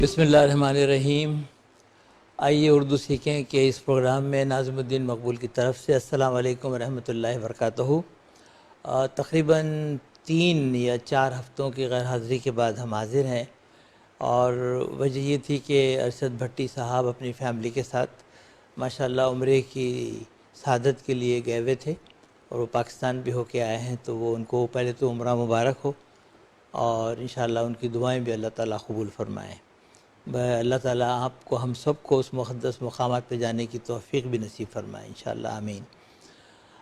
بسم اللہ الرحمن الرحیم. آئیے اردو سیکھیں کہ اس پروگرام میں ناظم الدین مقبول کی طرف سے السلام علیکم ورحمۃ اللہ وبرکاتہ. تقریباً 3 یا 4 ہفتوں کی غیر حاضری کے بعد ہم حاضر ہیں، اور وجہ یہ تھی کہ ارشد بھٹی صاحب اپنی فیملی کے ساتھ ماشاءاللہ عمرے کی سعادت کے لیے گئے ہوئے تھے، اور وہ پاکستان بھی ہو کے آئے ہیں. تو وہ ان کو پہلے تو عمرہ مبارک ہو، اور انشاءاللہ ان کی دعائیں بھی اللہ تعالیٰ قبول فرمائیں. اللہ تعالیٰ آپ کو ہم سب کو اس مقدس مقامات پہ جانے کی توفیق بھی نصیب فرمائے انشاءاللہ، آمین.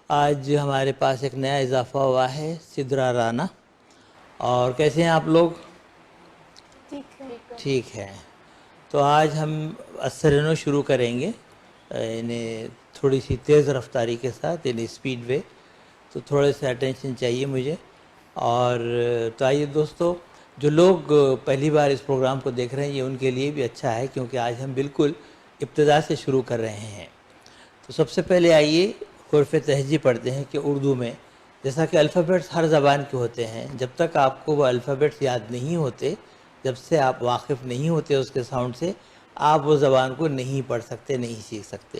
آج ہمارے پاس ایک نیا اضافہ ہوا ہے، سدرا رانا. اور کیسے ہیں آپ لوگ؟ ٹھیک ہے. تو آج ہم اثرنو شروع کریں گے، یعنی تھوڑی سی تیز رفتاری کے ساتھ، یعنی اسپیڈ وے. تو تھوڑے سے اٹینشن چاہیے مجھے. اور تو آئیے دوستو، جو لوگ پہلی بار اس پروگرام کو دیکھ رہے ہیں یہ ان کے لیے بھی اچھا ہے، کیونکہ آج ہم بالکل ابتدا سے شروع کر رہے ہیں. تو سب سے پہلے آئیے حروف تہجی پڑھتے ہیں کہ اردو میں جیسا کہ الفابیٹس ہر زبان کے ہوتے ہیں، جب تک آپ کو وہ الفابیٹس یاد نہیں ہوتے، جب سے آپ واقف نہیں ہوتے اس کے ساؤنڈ سے، آپ وہ زبان کو نہیں پڑھ سکتے، نہیں سیکھ سکتے.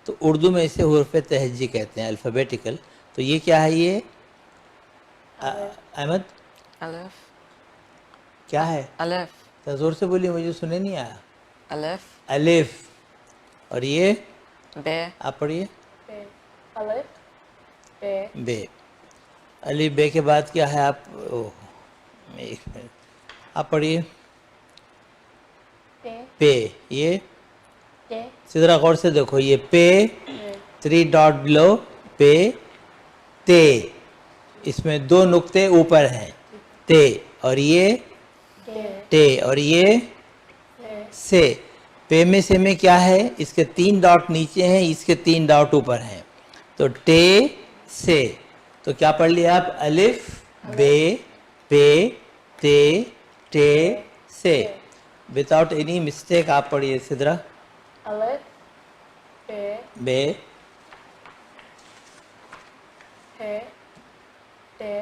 تو اردو میں اسے حروف تہجی کہتے ہیں، الفابیٹیکل. تو یہ کیا ہے؟ یہ احمد الف. کیا ہے؟ الف. تو زور سے بولیے، مجھے سنے نہیں آیا. الف. الف. اور یہ بے. آپ پڑھیے. الف بے. بے. الف بے کے بعد کیا ہے؟ آپ ایک منٹ، آپ پڑھیے. پے. یہ سدرا غور سے دیکھو، یہ پے 3 ڈاٹ بلو، پے تے، اس میں 2 نقطے اوپر ہیں، تے. اور یہ ٹے. اور یہ سے. پے میں سے میں کیا ہے؟ اس کے 3 ڈاٹ نیچے ہیں، اس کے 3 ڈاٹ اوپر ہیں. تو ٹے سے. تو کیا پڑھ لیا آپ؟ الف بے پے تے ٹے سے. وداؤٹ اینی مسٹیک آپ پڑھیے سدرا. الف بے بے ہے تے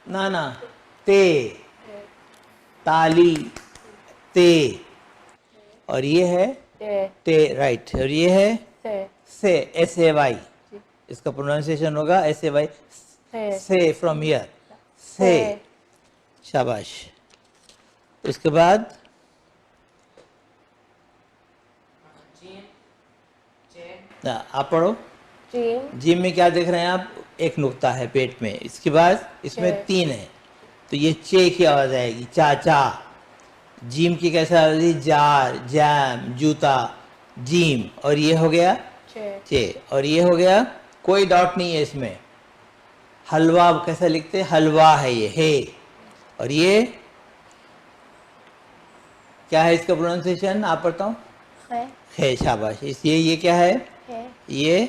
نا تے، تالی تے. اور یہ ہے تے ٹے، رائٹ. اور یہ ہے سے سے، ایس اے وائی. اس کا پروننسیشن ہوگا ایس اے وائی، سے. فرام ہیئر سے. شاباش. اس کے بعد آپ پڑھو. جیم. جیم میں کیا دیکھ رہے ہیں آپ؟ ایک نقطہ ہے پیٹ میں. اس کے بعد اس میں 3 ہے، تو یہ چے کی آواز آئے گی، چا چا. جیم کی کیسے آواز آئے گی؟ جار جام جوتا جیم. اور یہ ہو گیا چے. اور یہ ہو گیا، کوئی ڈاٹ نہیں ہے اس میں. حلوہ کیسا لکھتے؟ حلوہ ہے یہ، ہے. اور یہ کیا ہے اس کا پروننسیشن؟ آپ پڑھتا ہوں. ہے. شاباش. اس یہ کیا ہے؟ یہ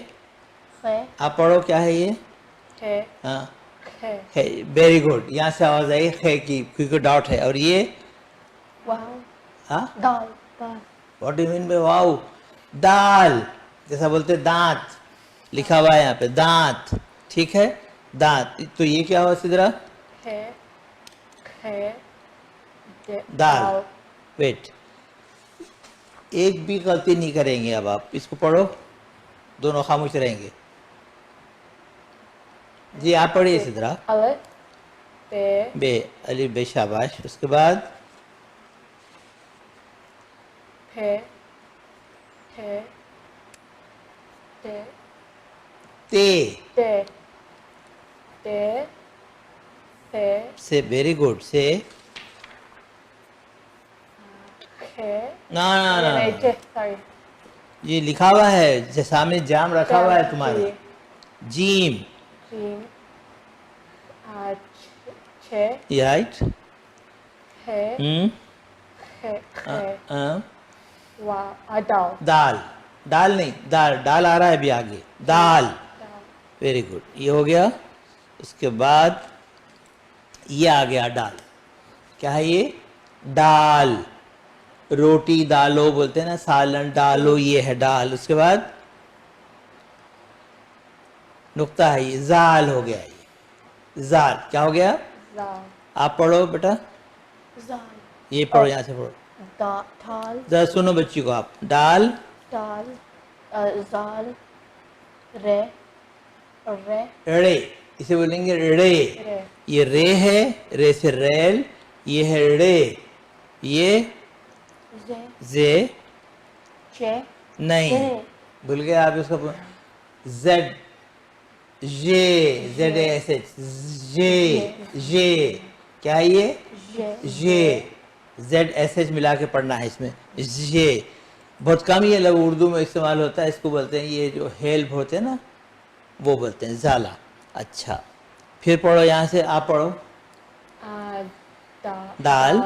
آپ پڑھو، کیا ہے یہ؟ ہاں ہے. Very good. یہاں سے آواز آئی ہے کی، کیونکہ ڈاٹ ہے. اور یہ ہاں، what do you mean by واؤ؟ دال، جیسا بولتے دانت، لکھا ہوا ہے یہاں پہ دانت. ٹھیک ہے، دانت. تو یہ کیا ہوا سدرا؟ دال. ویٹ، ایک بھی غلطی نہیں کریں گے. اب آپ اس کو پڑھو، دونوں خاموش رہیں گے. جی آپ پڑھیے سدرا. الف بے بے. الف بے. شاباش. اس کے بعد ہے تے تے تے تے سے. Very good. سے. نا سوری یہ لکھا ہوا ہے سامنے، جام رکھا ہوا ہے تمہارا. جیم. جیم چھ رائٹ. ہے دال. دال. ڈال نہیں، دال. ڈال آ رہا ہے ابھی آگے. دال. Very good. یہ ہو گیا. اس کے بعد یہ آ گیا ڈال. کیا ہے یہ؟ ڈال. روٹی دالو بولتے ہیں نا، سالن ڈالو، یہ ہے ڈال. اس کے بعد نقطہ ہے، یہ زال ہو گیا. یہ زال کیا ہو گیا؟ آپ پڑھو بیٹا، یہ پڑھو، یہاں سے پڑھو. تھال ذرا سنو بچی کو آپ. ڈال دال زال رے رے رے, اسے بولیں گے رے. رے یہ رے ہے, رے سے ریل, یہ ہے رے. یہ زے زے چے نہیں, بھول گئے آپ اس کو. Z j, Z S H, جے جے, کیا ہے یہ جے, زیڈ ایس ایچ ملا کے پڑھنا ہے اس میں. جے بہت کم یہ لفظ اردو میں استعمال ہوتا ہے, اس کو بولتے ہیں یہ جو ہیلپ ہوتے ہیں نا وہ بولتے ہیں زالا. اچھا پھر پڑھو یہاں سے, آپ پڑھو. دال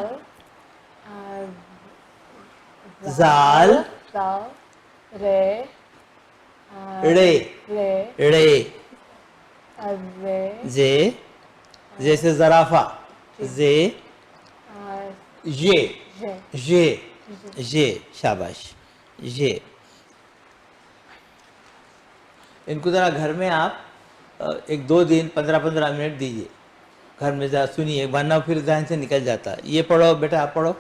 زال زال رے رے رے رے رے زے, زے سے زرافہ, زے یہ یہ یہ, شاباش یہ. ان کو ذرا گھر میں آپ ایک دو دن 15-15 منٹ دیجیے گھر میں, ذرا سنیے, ورنہ پھر ذہن سے نکل جاتا ہے. یہ پڑھو بیٹا, آپ پڑھو.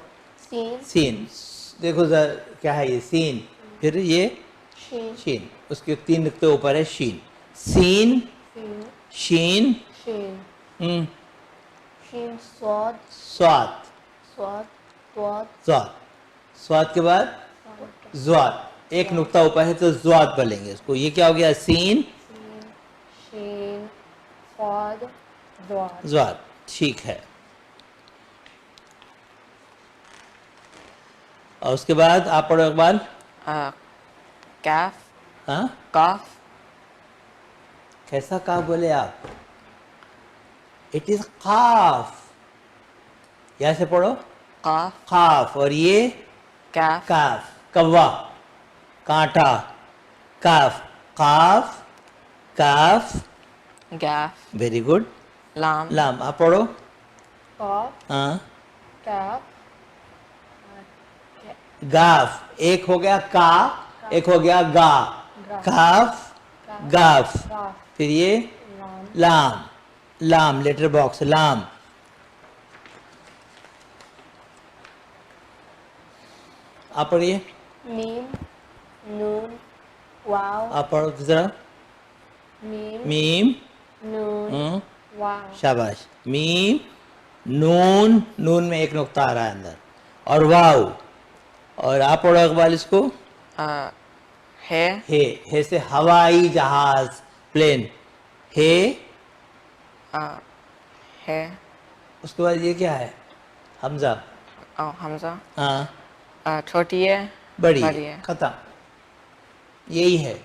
سین سین, دیکھو ذرا کیا ہے یہ سین, پھر یہ شین شین, اس کے 3 نقطے اوپر ہے شین. سین سین شین شین شین سواد سواد, سواد سواد زواد, سواد کے بعد زواد, ایک نقطہ اوپر ہے تو زواد بولیں گے اس کو. یہ کیا ہو گیا, سین سین شین سواد زواد زواد. ٹھیک ہے. اور اس کے بعد آپ پڑھو اقبال. کیف ہاں, کاف کیسا کاف بولے آپ؟ اٹ از قاف. یہاں سے پڑھو قاف قاف, اور یہ کیف کاف, کوا کانٹا, کاف قاف کاف. گیف ویری گڈ. لام لام, آپ پڑھو. قاف ہاں, کاف گاف, ایک ہو گیا کا, ایک ہو گیا گا, کاف گاف. پھر یہ لام, لام لیٹر باکس لام. آپ پڑھیے. میم نون واو آپ پڑھو ذرا. میم میم نون واو شاباش. میم نون, نون میں ایک نقطہ آ رہا ہے اندر, اور واو. اور آپ پڑھو اقبال اس کو. ہے ہے سے ہوائی جہاز, پلین. ہے ہے اس کے بعد یہ کیا ہے, حمزہ. حمزہ ہاں, چھوٹی ہے بڑی بڑی ہے, ہے ختم. یہی ہے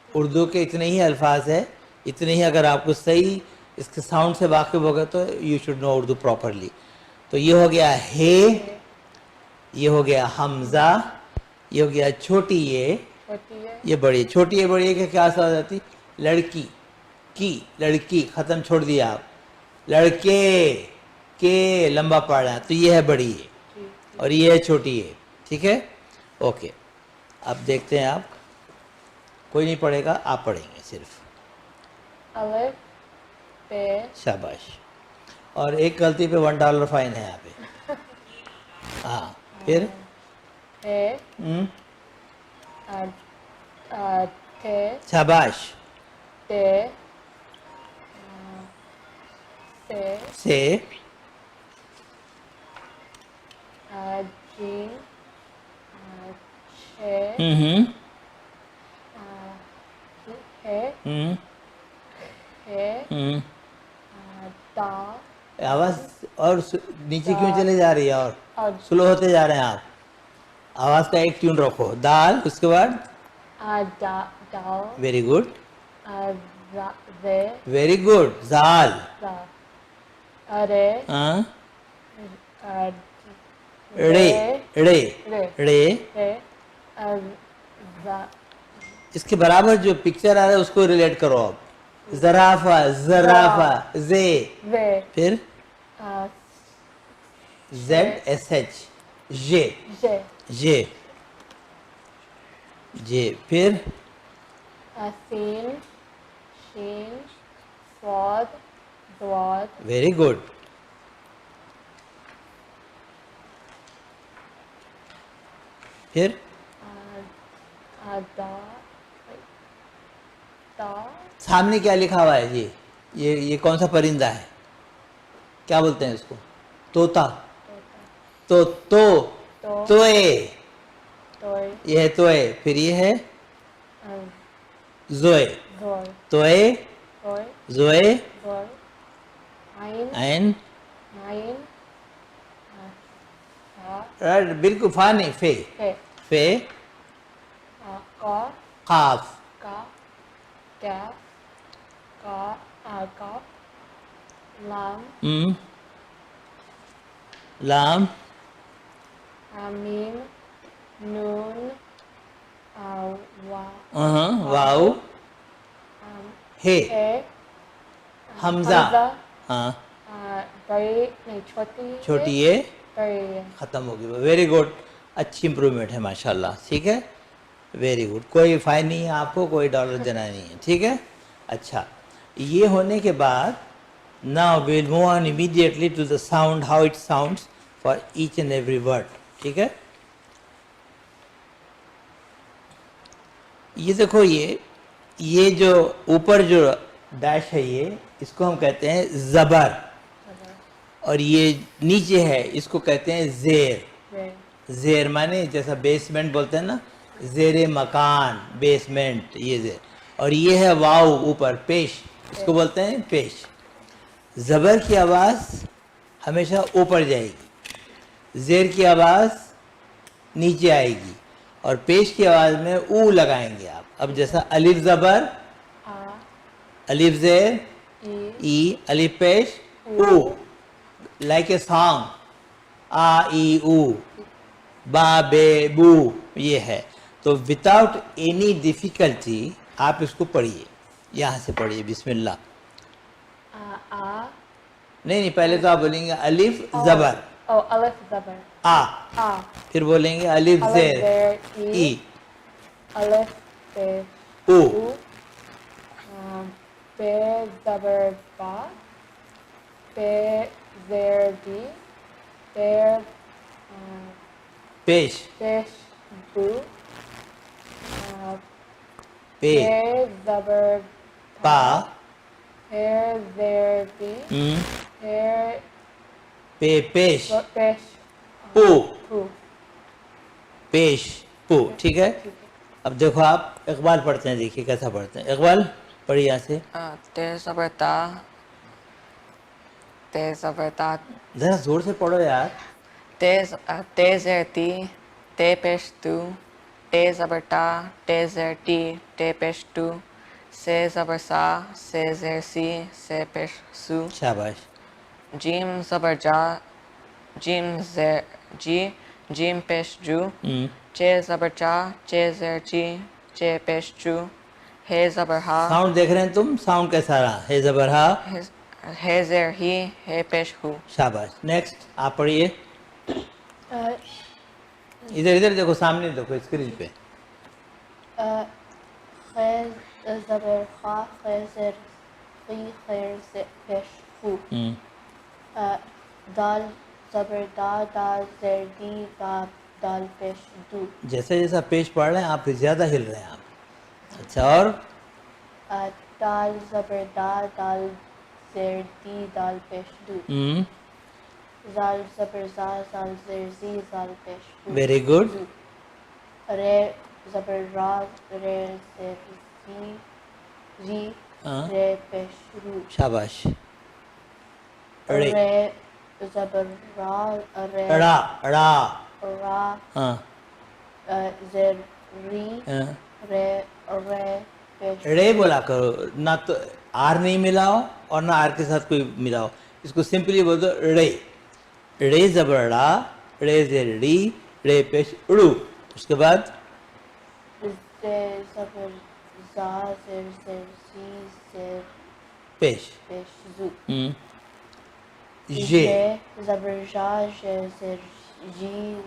اردو کے, اتنے ہی الفاظ ہے, اتنے ہی. اگر آپ کو صحیح اس کے ساؤنڈ سے واقف ہو گئے تو you should know Urdu properly. تو یہ ہو گیا ہے, یہ ہو گیا حمزہ, یہ ہو گیا چھوٹی ہے, ہوتی ہے یہ بڑی. چھوٹی ہے بڑی ہے کہ کیا سا جاتی, لڑکی کی, لڑکی ختم چھوڑ دیا آپ. لڑکے کے لمبا پڑ رہا ہے, تو یہ ہے بڑی ہے, اور یہ ہے چھوٹی ہے. ٹھیک ہے, اوکے. اب دیکھتے ہیں آپ, کوئی نہیں پڑھے گا, آپ پڑھیں گے صرف. الف پے شاباش. اور ایک غلطی پہ $1 فائن ہے یہاں پہ. ہاں, پھر ہے تھے شاباش. تے سے سے جیم چھ ہے تا آواز اور نیچے کیوں چلے جا رہی ہے, اور سلو ہوتے جا رہے ہیں آپ. آواز کا ایک ٹیون رکھو. دال, اس کے بعد داؤ ویری گڈ, رے ویری گڈ. زال, رے ہاں, ڑے رے ڑے رے ڑے. رے اس کے برابر جو پکچر آ رہا ہے اس کو ریلیٹ کرو آپ. زرافہ, زرافہ, زے, وے پھر زیڈ ایس ایچ, جے جے جے جے. پھر سین شین صاد ضاد ویری گڈ. پھر دا دا سامنے کیا لکھا ہوا ہے جی؟ یہ کون سا پرندہ ہے؟ کیا بولتے ہیں اس کو؟ طوطا. تو توئے، توئے یہ ہے توئے. پھر یہ ہے زوئے. زور توئے، زور زوئے، زور عین عین، عین بالکل فا نہیں، فے. فے فے، قاف قاف، کا کاف کاف لام لام، میم نون واو، ہے، ہے حمزہ. ہاں، بڑی نہیں چھوٹی چھوٹی ہے، بڑی ختم ہو گئی. ویری گڈ، اچھی امپرومنٹ ہے ماشاء اللہ. ٹھیک ہے، ویری گڈ. کوئی فائن نہیں ہے آپ کو، کوئی ڈالر دینا نہیں ہے. ٹھیک ہے، اچھا. یہ ہونے کے بعد now we will move on immediately to the sound, how it sounds for each and every word. ٹھیک ہے. یہ دیکھو، یہ جو اوپر جو ڈیش ہے، یہ اس کو ہم کہتے ہیں زبر، اور یہ نیچے ہے اس کو کہتے ہیں زیر. زیر مانے جیسا بیسمنٹ بولتے ہیں نا، زیر مکان، بیسمنٹ، یہ زیر. اور یہ ہے واو اوپر، پیش، اس کو بولتے ہیں پیش. زبر کی آواز ہمیشہ اوپر جائے گی، زیر کی آواز نیچے آئے گی، اور پیش کی آواز میں او لگائیں گے آپ. اب جیسا الف زبر، الف زیر، ای، الف پیش، او، لائک اے سانگ، آ ای او، با بے بو. یہ ہے. تو وداؤٹ اینی ڈیفیکلٹی آپ اس کو پڑھیے. یہاں سے پڑھیے، بسم اللہ. نہیں، پہلے تو آپ بولیں گے الف زبر الف زبر آ، آ پھر بولیں گے الف زیر ای، الف پیش او، بے زبر با بے زیر بی بے پیش، پیش بو پے، بے زبر پا، بے زیر بی بے پے پیش، پیش پو، پو. پیش، پو. ٹھیک ہے. اب دیکھو آپ اقبال پڑھتے ہیں، دیکھیے کیسا پڑھتے ہیں. اقبال پڑھیے یہاں سے. تے زبر تا تے زبر تا ذرا زور سے پڑھو یار. تے زیر تی تے پیش تو ٹے زبر ٹا ٹے زیر ٹی ٹے پیش ٹو سے زبر سا سے زیر سی سے پیش سو. شاباش. جیم زبر جا جیم زیر جی جیم پیش جو چے زبر چا چے زیر چی چے پیش چو. ہے زبر ہا ساؤنڈ دیکھ رہے ہیں تم؟ ساؤنڈ کیسا رہا؟ ہے زبر ہا، ہے زیر ہی ہے پیش ہو. شاباش. نیکسٹ آپ پڑھیے. ادھر دیکھو، سامنے دیکھو اسکرین پہ. خیر زبر خا خیر زیر خی خیر سے پیش خو. دال زبر دا دال زیر دی دال پیش دو. جیسا جیسا پیش پڑھ رہے ہیں آپ زیادہ ہل رہے ہیں آپ. اچھا، اور دال زبر دا دال زیر دی دال پیش دو. زال زبر زا زال زیر زی زال پیش دو. Very good. رے زبر را رے زیر زی ری رے پیش رو. شاباش. رے زبر را رے اڑا، اڑا، را زیر ری رے رے پیش رے بولا کرو، نہ تو آر نہیں ملاؤ اور نہ آر کے ساتھ کوئی ملاؤ. اس کو سمپلی بول دو رے. رے زبر ڑا، رے زیر ری، رے پیش اڑو. اس کے بعد زے زبر زا زیر زیر زی زیر پیش، پیش زو. ژے، زبر جا جے زیر جی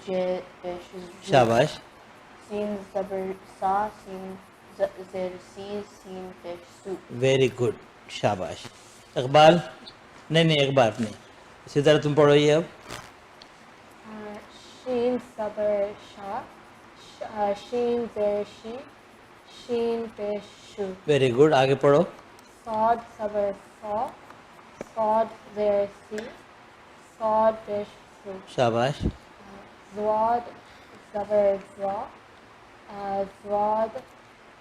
جے پیش زو. شاباش. سین زبر سا سین زیر سی سین پیش سو. ویری گڈ، شاباش. اقبال، نہیں اقبال نہیں، اسی طرح تم پڑھو یہ. اب Sheen Sabar Sha, Sheen Zer Shi, Sheen Pesh Shu. Very good. آگے پڑھو. Sod Sabar Sa, Sod Zer Si, Sod Pesh Su. شاباش. Zwad Zabar Zwa, Zwad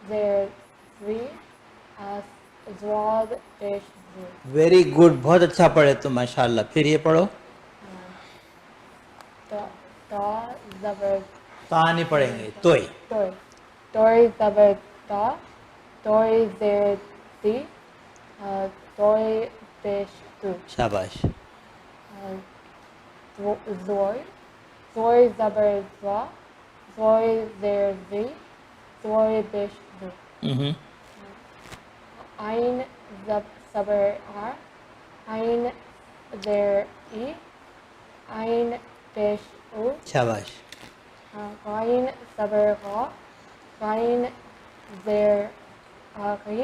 Zer Zwi, Zwad Pesh Zu. Very good. بہت اچھا پڑھے تم ماشاء اللہ. پھر یہ پڑھو. Ta Zabar تا نہیں پڑھیں گے. توئی. Toy. Toy Zabar Ta, Toy Zer Ti, Toy Pesh Tu. شاباش. Zoy, Zoy Zabar Zwa, Zoy Zer Zi, Zoy Pesh Zu. Ain Sabar Ar, Ain Zer I, Ain Pesh U. شاباش. Ghain Sabar Gha, Ghain Zer Aghi,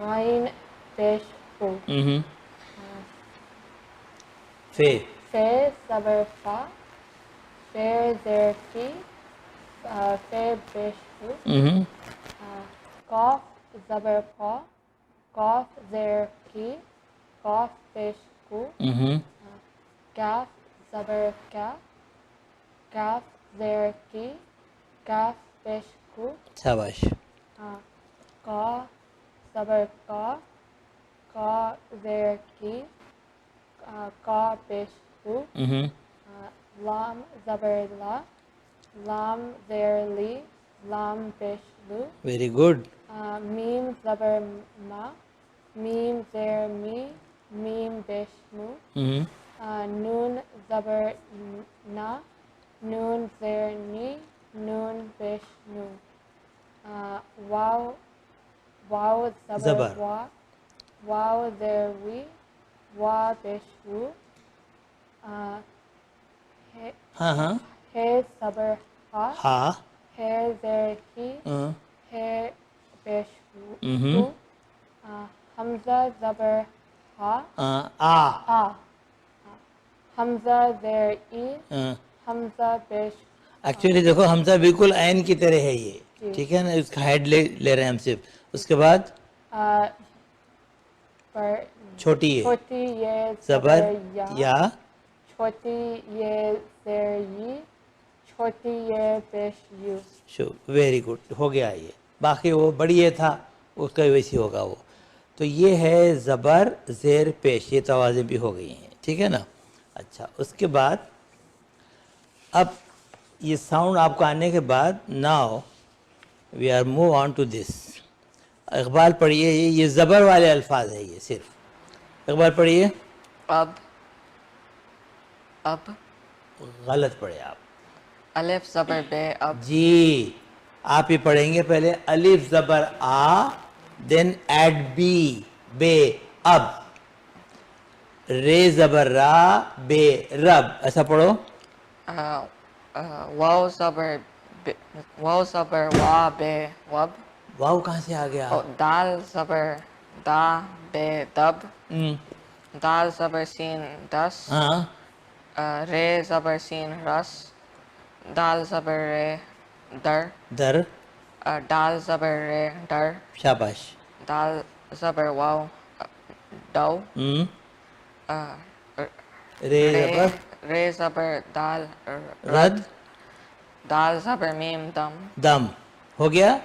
Ghain Pesh U. فے. Fe Sabar Fa, Fe Zer Fi, Fe Pesh U. Qaf Zabar Qa, Qaf Zer Ki, Qaf Pesh Ku. Kaf Zabar Ka, Kaf Zer Ki, Kaf Pesh Ku. شاباش. Ka Zabar Ka, Ka Zer Ki, Ka Pesh Ku. Lam Zabar La, Lam Zer Li, Lam Pesh Lu. Very good. Mim Zabar Ma, Mim Zer Mi, Mim Pesh Mu. Noon Zabar Na, Noon Zer Ni, Noon Pesh Nu. Wow Zabar Zabar. Wa, Wow Zer Wi, Wa Pesh Wu. ہاں ہاں. He Zabar Ha, ہاں. He Zer Hi, He Pesh Wu. Hamza Zabar Ha, آ. A. Hamza Zer I, Hamza Pesh. Actually دیکھو حمزہ بالکل عین کی طرح ہے یہ. ٹھیک ہے نا. اس کا ہیڈ لے رہے ہیں ہم صرف. اس کے بعد پر چھوٹی ہے. چھوٹی یہ زبر یا. چھوٹی یہ زیر ی، چھوٹی یہ پیش یو. Very good. ہو گیا یہ. باقی وہ بڑی یہ تھا اس کا ویسی ہوگا وہ. تو یہ ہے زبر زیر پیش. یہ توازن بھی ہو گئی ہیں. ٹھیک ہے نا. اچھا. اس کے بعد اب یہ ساؤنڈ آپ کو آنے کے بعد now we are move on to this. Iqbal پڑھیے. یہ زبر والے الفاظ ہے یہ صرف. اقبال پڑھیے. اب غلط پڑھے آپ. الف زبر بے اب. جی آپ ہی پڑھیں گے پہلے. الف زبر آ دین ایڈ بی بے اب. رے زبر را بے رب. ایسا پڑھو. واو زبر وا بے وب. واو کہاں سے آ گیا؟ دال زبر دا بے دب. دال زبر سین دس. ہاں. رے زبر سین رس. دال زبر رے در. در. دال زبر رے ڈر. شاباش. دال زبر واو ڈو. رے زبر دال رد. دال زبر میم دم. دم. ہو گیا.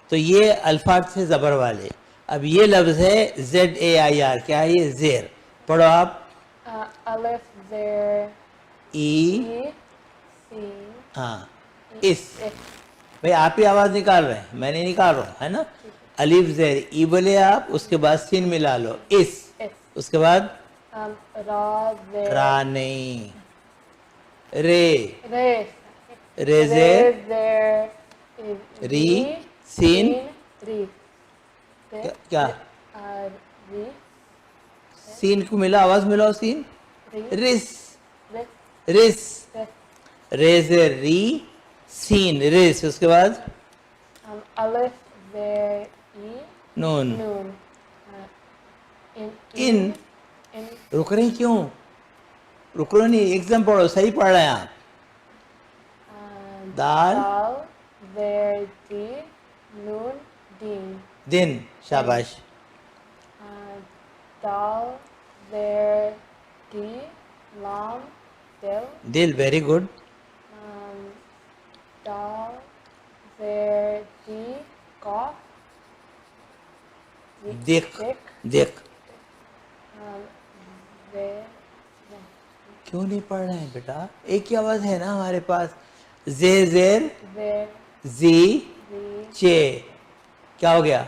تو یہ الفاظ تھے زبر والے. اب یہ لفظ ہے ZAIR. کیا ہے یہ؟ زیر. پڑھو آپ. الف زیر ای. سی. ہاں. اس. بھائی آپ ہی آواز نکال رہے ہیں میں نہیں نکال رہا ہوں ہے نا. الف زیر ای بولے آپ. اس کے بعد سین ملا لو. اس. اس کے بعد را زیر را نہیں. رے. رے رے زیر ری سین. ری. کیا ری سین کو ملا آواز ملاؤ. سین. رس. رس. رے زیر ری سین رس. اس کے بعد الف زیر ای نون. نون. ان. رک رہے ہیں کیوں؟ رک رہے نہیں. ایک دم پڑھو. صحیح پڑھ رہے ہیں آپ. دال Dal, Zer, Di, Nun, Din. دن. شاباش. Dal, Zer, Di, Lam, Dil. دل. Very good. Dal, Zer, Di, Qaf. دق. دق. Zer, کیوں نہیں پڑھ رہے ہیں بیٹا؟ ایک ہی آواز ہے نا ہمارے پاس. زے زیر Zer, زی Di, چے. کیا ہو گیا؟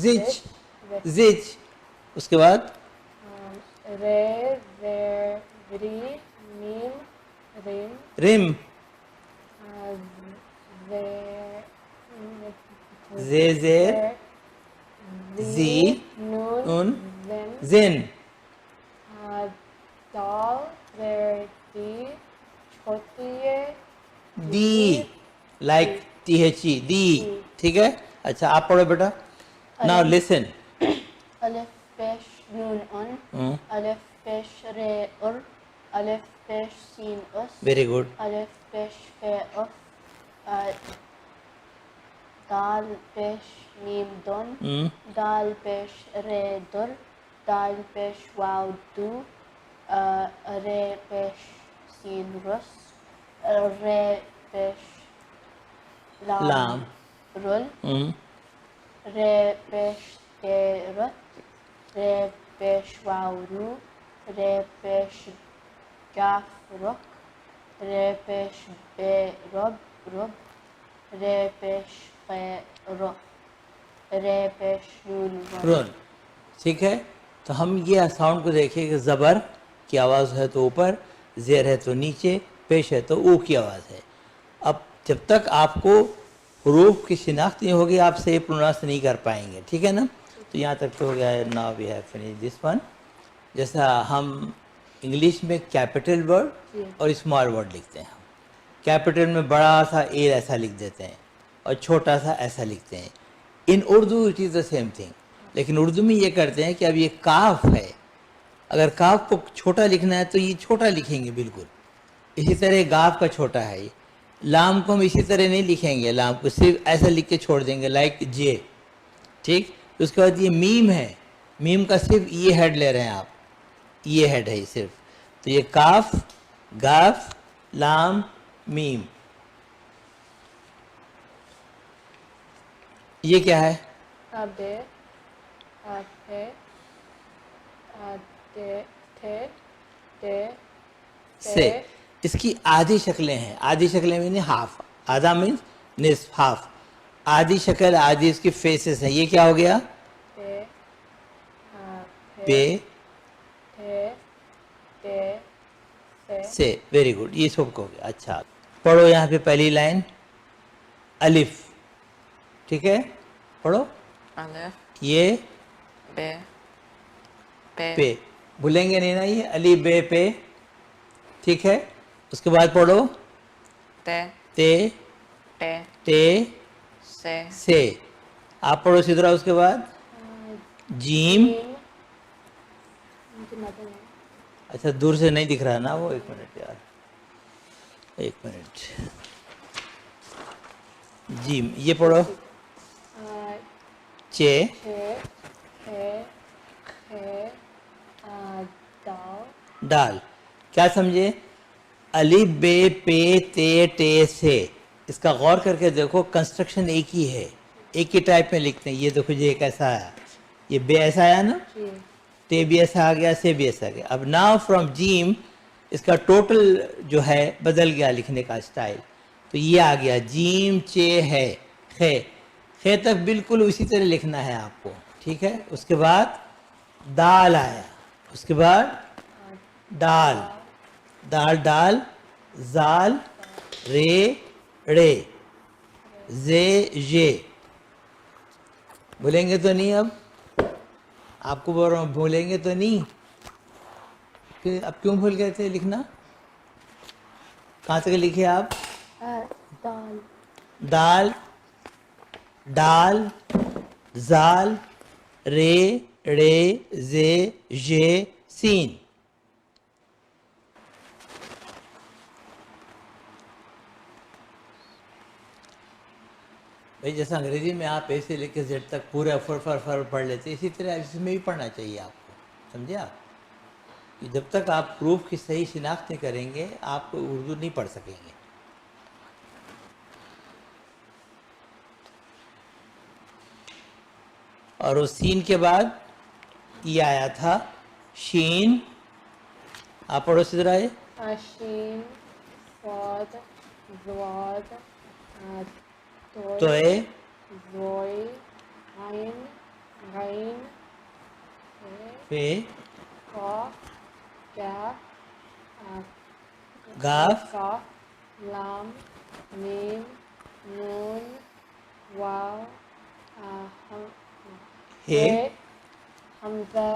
زچ. زچ. اس کے بعد Re, Zer, Ri, Mim, Rim. رم. Zer, زے زیر زی Nun, نون Zin. زن. Dal, Zer, Di, چھوٹی the. Like T H E. The. ٹھیک ہے. اچھا آپ پڑھو بیٹا. ناؤ لسن. الف پیش نون ان الف پیش رے ار الف پیش سین اس ویری گڈ. الف پیش فے اف دال پیش میم دن دال پیش رے در دال پیش واو دو رے پیش سین رس رے پیش لام رل رے پیش تے رت رے پیش واو رو رے پیش کاف رک رے پیش بے رب رب رے پیش قے رف رے پیش نون رون. ٹھیک ہے. تو ہم یہ ساؤنڈ کو دیکھیں کہ زبر کی آواز ہے تو اوپر، زیر ہے تو نیچے، پیش ہے تو او کی آواز ہے. اب جب تک آپ کو حروف کی شناخت نہیں ہوگی آپ سے پروناؤنس نہیں کر پائیں گے. ٹھیک ہے نا؟ تو یہاں تک تو ہو گیا ہے. Now we have finish this one. جیسا ہم انگلش میں کیپٹل ورڈ اور اسمال ورڈ لکھتے ہیں. کیپٹل میں بڑا سا ایر ایسا لکھ دیتے ہیں اور چھوٹا سا ایسا لکھتے ہیں. In Urdu it is the same thing. لیکن اردو میں یہ کرتے ہیں کہ اب یہ کاف ہے، اگر کاف کو چھوٹا لکھنا ہے تو یہ چھوٹا لکھیں گے بالکل. اسی طرح گاف کا چھوٹا ہے. لام کو ہم اسی طرح نہیں لکھیں گے، لام کو صرف ایسا لکھ کے چھوڑ دیں گے لائک جے. ٹھیک. اس کے بعد یہ میم ہے، میم کا صرف یہ ہیڈ لے رہے ہیں آپ، یہ ہیڈ ہے صرف. تو یہ کاف گاف لام میم. یہ کیا ہے؟ ابے آتے آتے تھے تے سے. اس کی آدھی شکلیں ہیں. آدھی شکلیں مینی ہاف. آدھا مینس نصف، ہاف. آدھی شکل آدھی اس کی فیسز ہیں. یہ کیا ہو گیا؟ تے پے تھے تے سے. Very good. یہ سب کو ہو گیا. اچھا پڑھو یہاں پہ پہلی لائن الف. ٹھیک ہے پڑھو. الف یہ بے پے پے. بھولیں گے نہیں نا یہ علی بے پے. ٹھیک ہے. اس کے بعد پڑھو تے تے ٹے ٹے سے سے. آپ پڑھو اسی طرح. اس کے بعد جیم. اچھا دور سے نہیں دکھ رہا نا وہ. ایک منٹ یار، ایک منٹ. جیم. یہ پڑھو چے ڈال. کیا سمجھے؟ الف بے پے تے ٹے سے. اس کا غور کر کے دیکھو کنسٹرکشن ایک ہی ہے، ایک ہی ٹائپ میں لکھتے ہیں. یہ دیکھو یہ ایک ایسا آیا، یہ بے ایسا آیا نا، تے بھی ایسا آ گیا، سے بھی ایسا آ گیا. اب ناؤ فرام جیم اس کا ٹوٹل جو ہے بدل گیا لکھنے کا اسٹائل. تو یہ آ گیا جیم چے ہے خے. خے تک بالکل اسی طرح لکھنا ہے آپ کو. ٹھیک ہے. اس کے بعد دال آیا. اس کے بعد ڈال دال ڈال زال رے رے زے یے. بھولیں گے تو نہیں؟ اب آپ کو بول رہا ہوں بھولیں گے تو نہیں؟ پھر اب کیوں بھول گئے تھے لکھنا؟ کہاں تک لکھے آپ؟ دال دال ڈال زال رے رے زے یے سین. بھائی جیسا انگریزی میں آپ اے سے لے کے زیڈ تک پورے فر پڑھ لیتے، اسی طرح اس میں بھی پڑھنا چاہیے آپ کو، سمجھے آپ؟ کہ جب تک آپ پروف کی صحیح شناخت نہیں کریں گے آپ اردو نہیں پڑھ سکیں گے. اور اس سین کے بعد یہ آیا تھا شین. آپ پڑھو اسی طرح. شین صاد زواد توئے زوئی عین غین پے قاف کاف گاف لام میم نون واو ہے حمزہ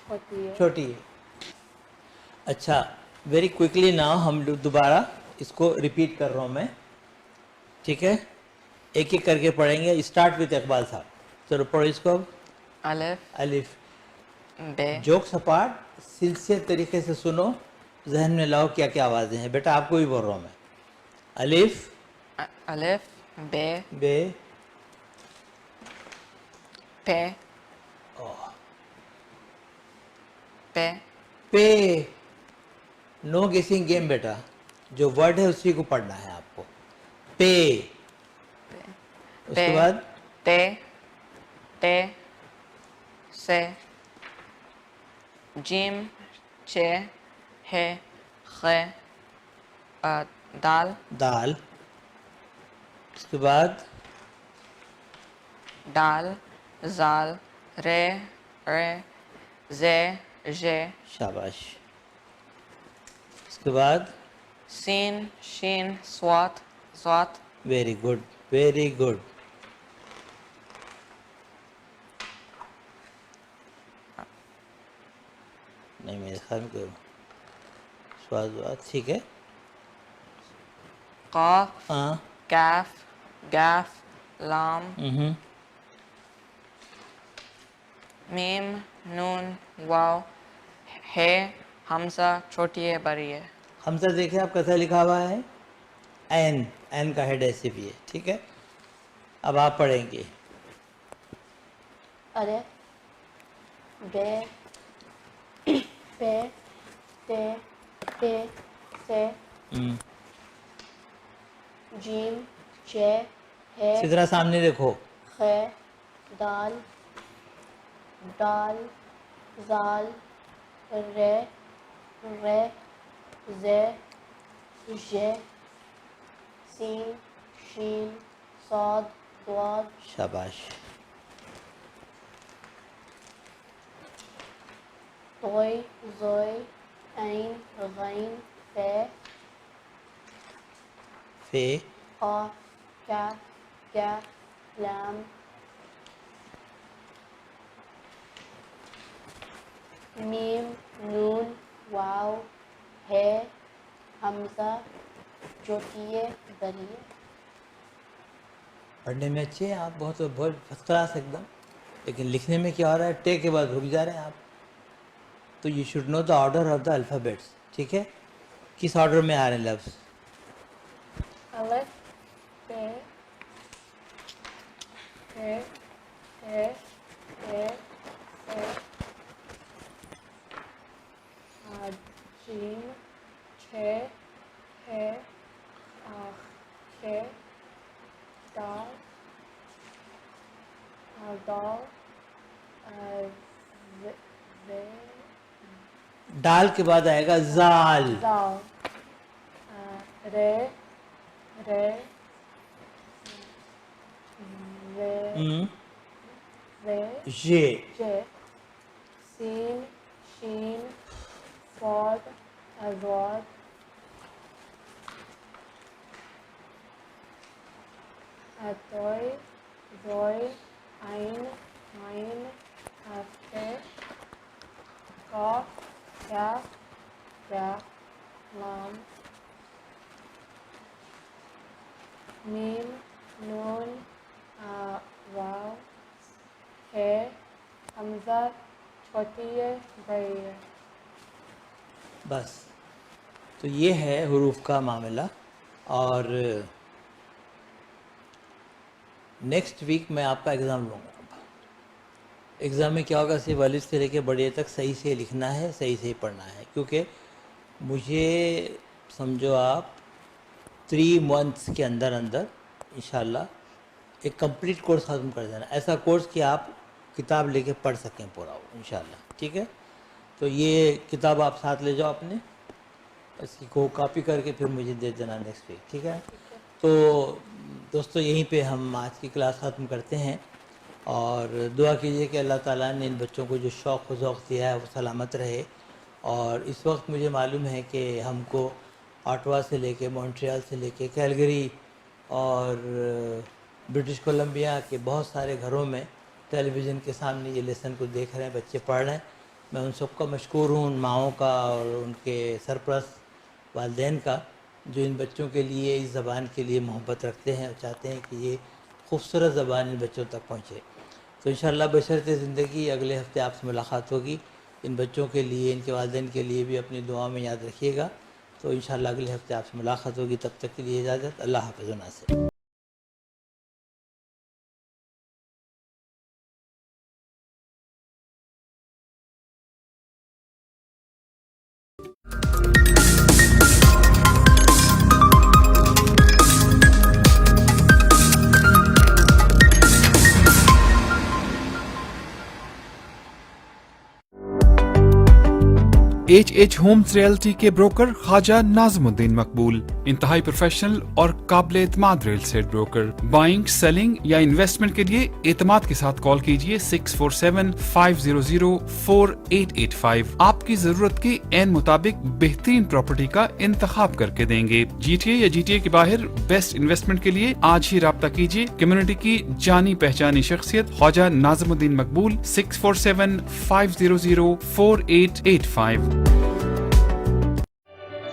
چھوٹی ہے. چھوٹی ہے. اچھا ویری کوئکلی نا ہم دوبارہ اس کو ریپیٹ کر رہا ہوں میں، ٹھیک ہے؟ ایک ایک کر کے پڑھیں گے. اسٹارٹ وتھ اقبال صاحب. چلو پڑھو اس کو. الف الف. بے جوک سپاٹ سلسلے طریقے سے سنو، ذہن میں لاؤ کیا کیا آوازیں ہیں. بیٹا آپ کو بھی بول رہا ہوں میں. الف الف بے بے پے پے پے. نو گیسنگ گیم بیٹا، جو ورڈ ہے اسی کو پڑھنا ہے آپ کو. پے. اس پے کے بعد تے تے سے جیم چے ہے خے دال دال. اس کے بعد ڈال زال رے رے زے جے شاباش. اس کے بعد سین شین Swat Swat very good very good. نہیں میرے خیال میں سواد ٹھیک ہے. قاف ہاں. کاف گاف لام میم نون واو ہے حمزہ چھوٹی ہے بڑی ہے. حمزہ دیکھیں آپ کیسا لکھا ہوا ہے. این. این کا ہیڈ ایسے بھی ہے، ٹھیک ہے؟ اب آپ پڑھیں گے. الف بے پے تے پے سے جیم چے ہے اسی طرح سامنے دیکھو. خے دال دال زال رے رے زے جے سین شین صاد ضاد شاباش. طوئی زوئی عین غین فے فے قاف کاف کاف لام میم نون واو ہے حمزہ چوٹیے بریے. پڑھنے میں اچھے ہیں آپ، بہت بہت فرسٹ کلاس ایک دم. لیکن لکھنے میں کیا ہو رہا ہے، ٹے کے بعد رک جا رہے ہیں آپ. تو you should know the order of the alphabets, ٹھیک ہے؟ کس آرڈر میں آ رہے ہیں لفظ. الف پے پے تے پے سے جیم چھ ہے خے دال دال زے ڈال کے بعد آئے گا زال. زال رے رے رے رے یہ جے سین شین صاد ضاد طوئی زوئی عین عین فے قاف کاف کاف لام میم نون واو ہے حمزہ چھوٹی ہے بڑی ہے. بس. تو یہ ہے حروف کا معاملہ. اور نیکسٹ ویک میں آپ کا ایگزام لوں گا. ایگزام میں کیا ہوگا, صرف الف سے لے کے بڑے تک صحیح سے لکھنا ہے, صحیح سے پڑھنا ہے, کیونکہ مجھے سمجھو آپ 3 months کے اندر انشاءاللہ ایک کمپلیٹ کورس ختم کر دینا, ایسا کورس کہ آپ کتاب لے کے پڑھ سکیں پورا وہ انشاءاللہ. ٹھیک ہے, تو یہ کتاب آپ ساتھ لے جاؤ اپنے, اس کو کاپی کر کے پھر مجھے دے دینا نیکسٹ ویک. ٹھیک ہے, تو دوستو یہیں پہ ہم آج کی کلاس ختم کرتے ہیں, اور دعا کیجئے کہ اللہ تعالیٰ نے ان بچوں کو جو شوق و ذوق دیا ہے وہ سلامت رہے. اور اس وقت مجھے معلوم ہے کہ ہم کو آٹوا سے لے کے مونٹریال سے لے کے کیلگری اور برٹش کولمبیا کے بہت سارے گھروں میں ٹیلی ویژن کے سامنے یہ لیسن کو دیکھ رہے ہیں, بچے پڑھ رہے ہیں. میں ان سب کا مشکور ہوں, ان ماؤں کا اور ان کے سرپرست والدین کا, جو ان بچوں کے لیے اس زبان کے لیے محبت رکھتے ہیں اور چاہتے ہیں کہ یہ خوبصورت زبان ان بچوں تک پہنچے. تو انشاءاللہ بشرط زندگی اگلے ہفتے آپ سے ملاقات ہوگی. ان بچوں کے لیے, ان کے والدین کے لیے بھی اپنی دعاؤں میں یاد رکھیے گا. تو انشاءاللہ اگلے ہفتے آپ سے ملاقات ہوگی. تب تک کے لیے اجازت. اللہ حافظ و ناصر. ایچ ہومز ریئلٹی کے بروکر خواجہ ناظم الدین مقبول, انتہائی پروفیشنل اور قابل اعتماد real estate broker. Buying, selling یا انویسٹمنٹ کے لیے اعتماد کے ساتھ کال کیجیے 647-500-4885. آپ کی ضرورت کے عین مطابق بہترین پراپرٹی کا انتخاب کر کے دیں گے. جی ٹی اے یا جی ٹی اے کے باہر بیسٹ انویسٹمنٹ کے لیے آج ہی رابطہ کیجیے. کمیونٹی کی جانی پہچانی شخصیت خواجہ ناظم الدین مقبول, 647-500-4885.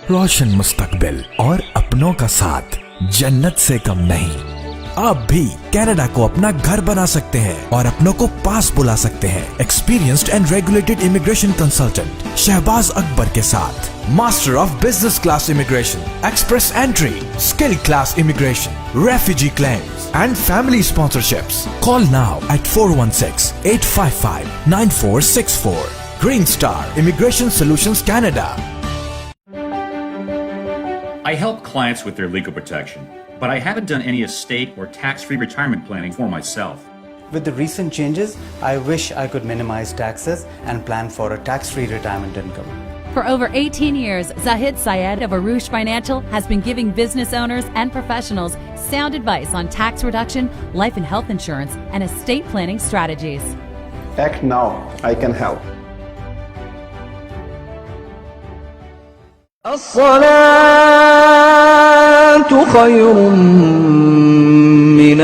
روشن مستقبل اور اپنوں کا ساتھ جنت سے کم نہیں. آپ بھی کینیڈا کو اپنا گھر بنا سکتے ہیں اور اپنوں کو پاس بلا سکتے ہیں. Experienced and regulated immigration consultant Shahbaz Akbar کے ساتھ master of business class immigration, express entry, skill class immigration, refugee claims and family sponsorships. Call now at 416-855-9464. Green Star Immigration Solutions Canada. I help clients with their legal protection, but I haven't done any estate or tax-free retirement planning for myself. With the recent changes, I wish I could minimize taxes and plan for a tax-free retirement income. For over 18 years, Zahid Syed of Arush Financial has been giving business owners and professionals sound advice on tax reduction, life and health insurance, and estate planning strategies. Act now, I can help. الصلاة خير من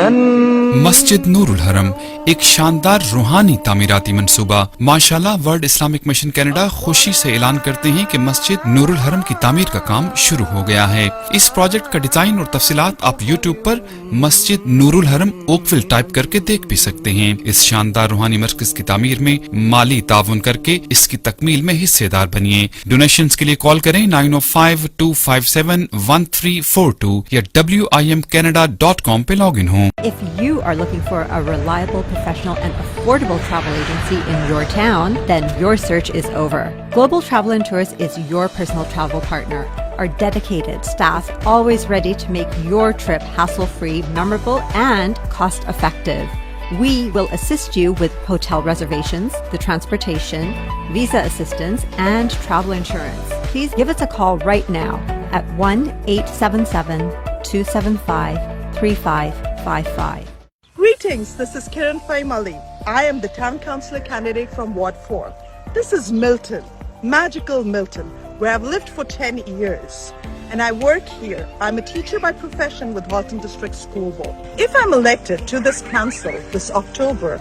مسجد نور الحرم ایک شاندار روحانی تعمیراتی منصوبہ. ماشاءاللہ world Islamic mission Canada خوشی سے اعلان کرتے ہیں کہ مسجد نور الحرم کی تعمیر کا کام شروع ہو گیا ہے. اس پروجیکٹ کا ڈیزائن اور تفصیلات آپ یوٹیوب پر مسجد نور الحرم اوکویل ٹائپ کر کے دیکھ بھی سکتے ہیں. اس شاندار روحانی مرکز کی تعمیر میں مالی تعاون کر کے اس کی تکمیل میں حصے دار بنیے. ڈونیشنز کے لیے کال کریں 905-257-1342 یا WIMCanada.com پہ لاگ ان ہوں. If you are looking for a reliable, professional and affordable travel agency in your town, then your search is over. Global Travel and Tours is your personal travel partner. Our dedicated staff always ready to make your trip hassle-free, memorable and cost-effective. We will assist you with hotel reservations, the transportation, visa assistance and travel insurance. Please give us a call right now at 1-877-275-3555. Greetings, this is Kiran Faimali. I am the town councillor candidate from Ward 4. This is Milton, magical Milton, where I've lived for 10 years. And I work here. I'm a teacher by profession with Halton District School Board. If I'm elected to this council this October,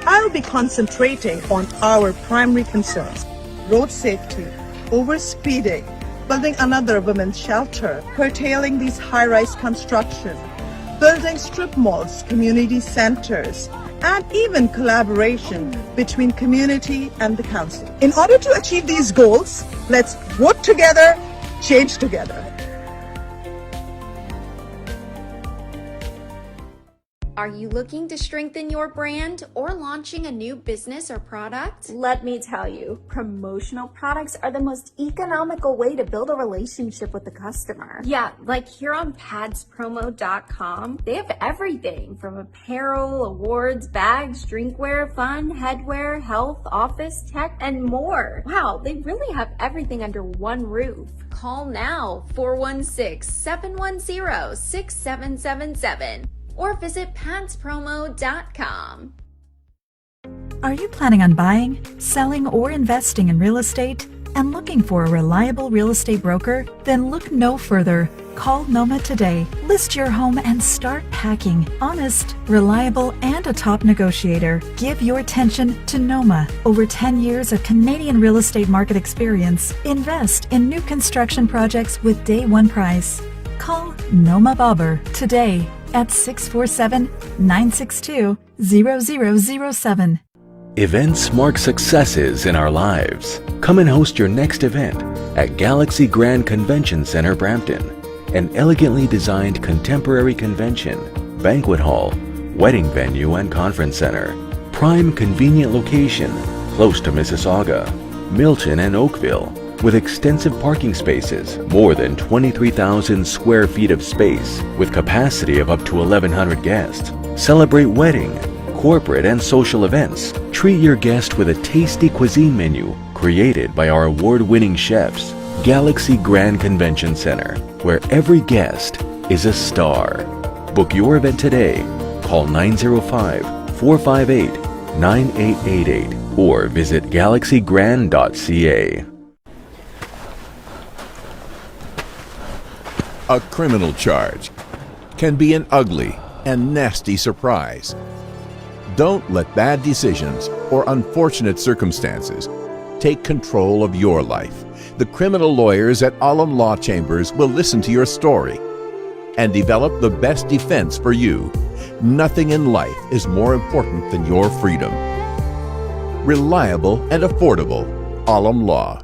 I'll be concentrating on our primary concerns: road safety, overspeeding, building another women's shelter, curtailing these high-rise construction, building strip malls, community centers, and even collaboration between community and the council. In order to achieve these goals, let's work together, change together. Are you looking to strengthen your brand or launching a new business or product? Let me tell you, promotional products are the most economical way to build a relationship with the customer. Yeah, like here on padspromo.com, they have everything from apparel, awards, bags, drinkware, fun, headwear, health, office, tech, and more. Wow, they really have everything under one roof. Call now 416-710-6777 or visit padspromo.com. Are you planning on buying, selling, or investing in real estate and looking for a reliable real estate broker? Then look no further. Call Noma today. List your home and start packing. Honest, reliable, and a top negotiator. Give your attention to Noma. Over 10 years of Canadian real estate market experience. Invest in new construction projects with day one price. Call Noma Bobber today at 647-962-0007. Events mark successes in our lives. Come and host your next event at Galaxy Grand Convention Center, Brampton. An elegantly designed contemporary convention, banquet hall, wedding venue and conference center. Prime convenient location, close to Mississauga, Milton and Oakville, with extensive parking spaces, more than 23,000 square feet of space, with capacity of up to 1,100 guests. Celebrate wedding, corporate and social events. Treat your guest with a tasty cuisine menu created by our award-winning chefs. Galaxy Grand Convention Center, where every guest is a star. Book your event today. Call 905-458-9888 or visit galaxygrand.ca. A criminal charge can be an ugly and nasty surprise. Don't let bad decisions or unfortunate circumstances take control of your life. The criminal lawyers at Alam Law Chambers will listen to your story and develop the best defense for you. Nothing in life is more important than your freedom. Reliable and affordable. Alam Law.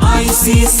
ICC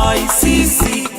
ICC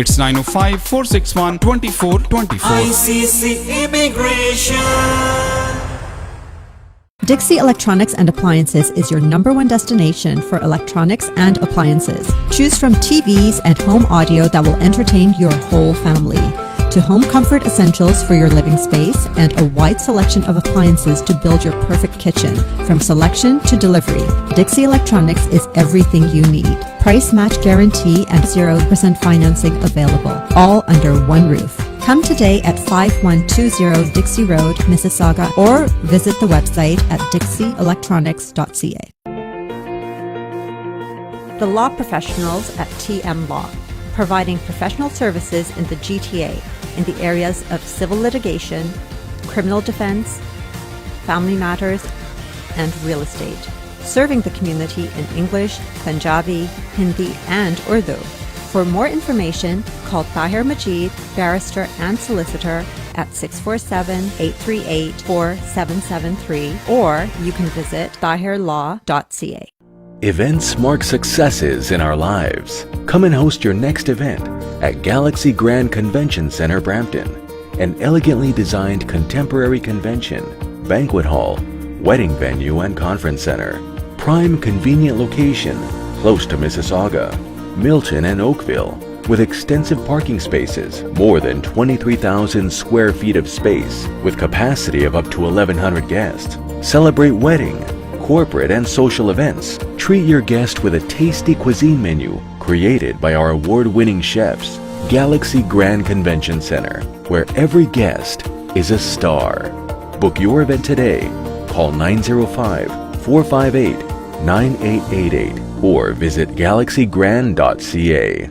It's 905-461-2424। ICC immigration. Dixie Electronics and Appliances is your #1 destination for electronics and appliances. Choose from TVs and home audio that will entertain your whole family, to home comfort essentials for your living space and a wide selection of appliances to build your perfect kitchen. From selection to delivery, Dixie Electronics is everything you need. Price match guarantee and 0% financing available, all under one roof. Come today at 5120 Dixie Road, Mississauga, or visit the website at dixieelectronics.ca. The law professionals at TM Law, providing professional services in the GTA in the areas of civil litigation, criminal defense, family matters, and real estate. Serving the community in English, Punjabi, Hindi, and Urdu. For more information, call Tahir Majid, barrister and solicitor at 647-838-4773, or you can visit tahirlaw.ca. Events mark successes in our lives. Come and host your next event at Galaxy Grand Convention Center, Brampton. An elegantly designed contemporary convention, banquet hall, wedding venue and conference center. Prime convenient location, close to Mississauga, Milton and Oakville, with extensive parking spaces, more than 23,000 square feet of space, with capacity of up to 1,100 guests. Celebrate wedding, corporate and social events. Treat your guest with a tasty cuisine menu created by our award-winning chefs. Galaxy Grand Convention Center, where every guest is a star. Book your event today. Call 905-458-9888 or visit galaxygrand.ca.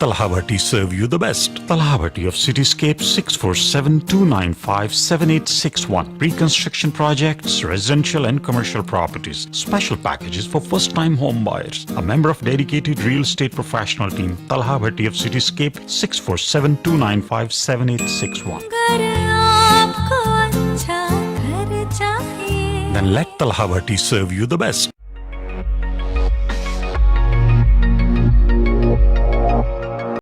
Talha Bhatti serve you the best. Talha Bhatti of Cityscape 647-295-7861. Pre-construction projects, residential and commercial properties. Special packages for first-time home buyers. A member of dedicated real estate professional team. Talha Bhatti of Cityscape 647-295-7861. Then let Talha Bhatti serve you the best.